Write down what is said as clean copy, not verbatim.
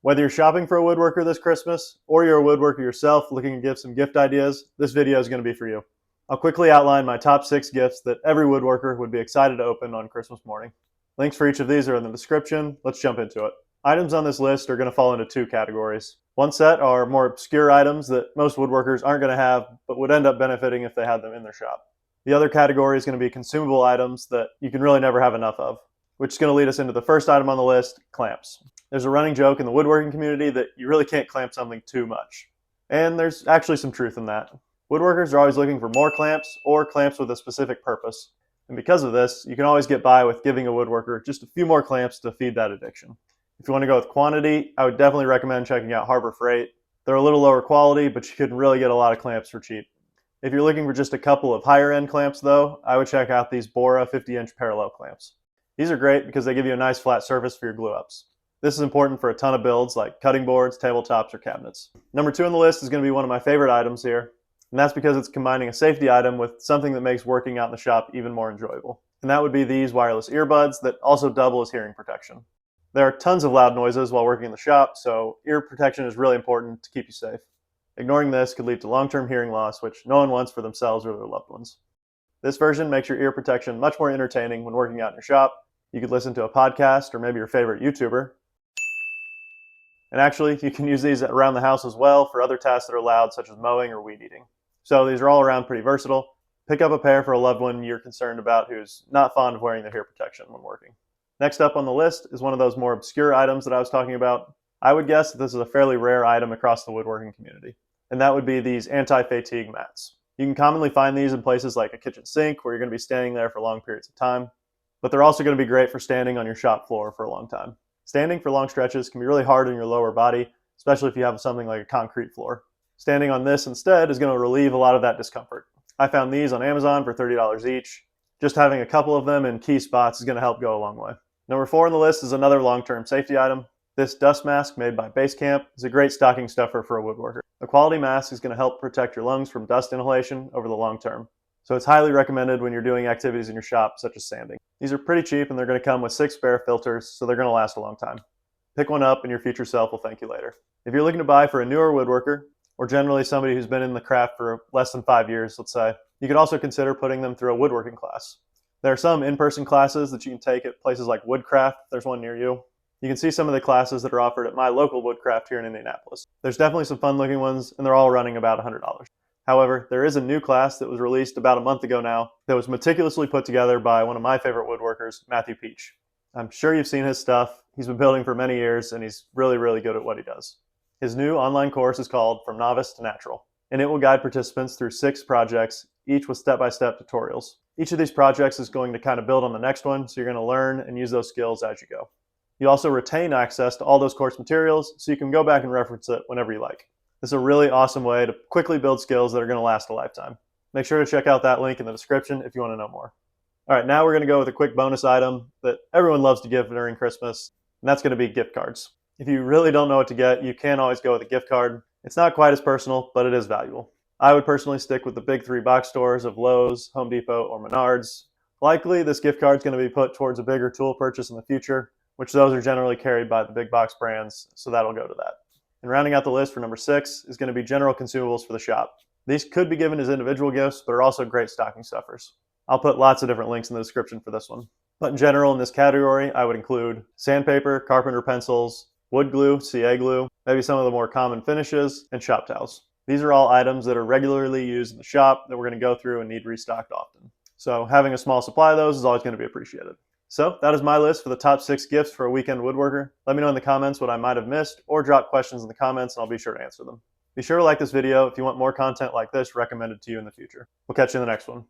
Whether you're shopping for a woodworker this Christmas, or you're a woodworker yourself looking to give some gift ideas, this video is going to be for you. I'll quickly outline my top 6 gifts that every woodworker would be excited to open on Christmas morning. Links for each of these are in the description. Let's jump into it. Items on this list are going to fall into 2 categories. One set are more obscure items that most woodworkers aren't going to have, but would end up benefiting if they had them in their shop. The other category is going to be consumable items that you can really never have enough of, which is going to lead us into the first item on the list, clamps. There's a running joke in the woodworking community that you really can't clamp something too much. And there's actually some truth in that. Woodworkers are always looking for more clamps or clamps with a specific purpose. And because of this, you can always get by with giving a woodworker just a few more clamps to feed that addiction. If you want to go with quantity, I would definitely recommend checking out Harbor Freight. They're a little lower quality, but you can really get a lot of clamps for cheap. If you're looking for just a couple of higher end clamps though, I would check out these Bora 50-inch parallel clamps. These are great because they give you a nice flat surface for your glue ups. This is important for a ton of builds like cutting boards, tabletops, or cabinets. Number 2 on the list is going to be one of my favorite items here, and that's because it's combining a safety item with something that makes working out in the shop even more enjoyable. And that would be these wireless earbuds that also double as hearing protection. There are tons of loud noises while working in the shop, so ear protection is really important to keep you safe. Ignoring this could lead to long-term hearing loss, which no one wants for themselves or their loved ones. This version makes your ear protection much more entertaining when working out in your shop. You could listen to a podcast or maybe your favorite YouTuber. And actually, you can use these around the house as well for other tasks that are loud, such as mowing or weed eating. So these are all around pretty versatile. Pick up a pair for a loved one you're concerned about who's not fond of wearing their ear protection when working. Next up on the list is one of those more obscure items that I was talking about. I would guess that this is a fairly rare item across the woodworking community, and that would be these anti-fatigue mats. You can commonly find these in places like a kitchen sink where you're going to be standing there for long periods of time, but they're also going to be great for standing on your shop floor for a long time. Standing for long stretches can be really hard on your lower body, especially if you have something like a concrete floor. Standing on this instead is going to relieve a lot of that discomfort. I found these on Amazon for $30 each. Just having a couple of them in key spots is going to help go a long way. Number 4 on the list is another long-term safety item. This dust mask made by Basecamp is a great stocking stuffer for a woodworker. A quality mask is going to help protect your lungs from dust inhalation over the long term. So it's highly recommended when you're doing activities in your shop, such as sanding. These are pretty cheap and they're going to come with 6 spare filters, so they're going to last a long time. Pick one up and your future self will thank you later. If you're looking to buy for a newer woodworker, or generally somebody who's been in the craft for less than 5 years, let's say, you could also consider putting them through a woodworking class. There are some in-person classes that you can take at places like Woodcraft. There's one near you. You can see some of the classes that are offered at my local Woodcraft here in Indianapolis. There's definitely some fun looking ones, and they're all running about $100. However, there is a new class that was released about a month ago now that was meticulously put together by one of my favorite woodworkers, Matthew Peach. I'm sure you've seen his stuff. He's been building for many years, and he's really, really good at what he does. His new online course is called From Novice to Natural, and it will guide participants through 6 projects, each with step-by-step tutorials. Each of these projects is going to kind of build on the next one, so you're going to learn and use those skills as you go. You also retain access to all those course materials, so you can go back and reference it whenever you like. This is a really awesome way to quickly build skills that are going to last a lifetime. Make sure to check out that link in the description if you want to know more. All right, now we're going to go with a quick bonus item that everyone loves to give during Christmas, and that's going to be gift cards. If you really don't know what to get, you can always go with a gift card. It's not quite as personal, but it is valuable. I would personally stick with the big 3 box stores of Lowe's, Home Depot, or Menards. Likely, this gift card is going to be put towards a bigger tool purchase in the future, which those are generally carried by the big box brands, so that'll go to that. And rounding out the list for number 6 is going to be general consumables for the shop. These could be given as individual gifts, but are also great stocking stuffers. I'll put lots of different links in the description for this one. But in general, in this category, I would include sandpaper, carpenter pencils, wood glue, CA glue, maybe some of the more common finishes, and shop towels. These are all items that are regularly used in the shop that we're going to go through and need restocked often. So having a small supply of those is always going to be appreciated. So that is my list for the top 6 gifts for a weekend woodworker. Let me know in the comments what I might have missed, or drop questions in the comments and I'll be sure to answer them. Be sure to like this video if you want more content like this recommended to you in the future. We'll catch you in the next one.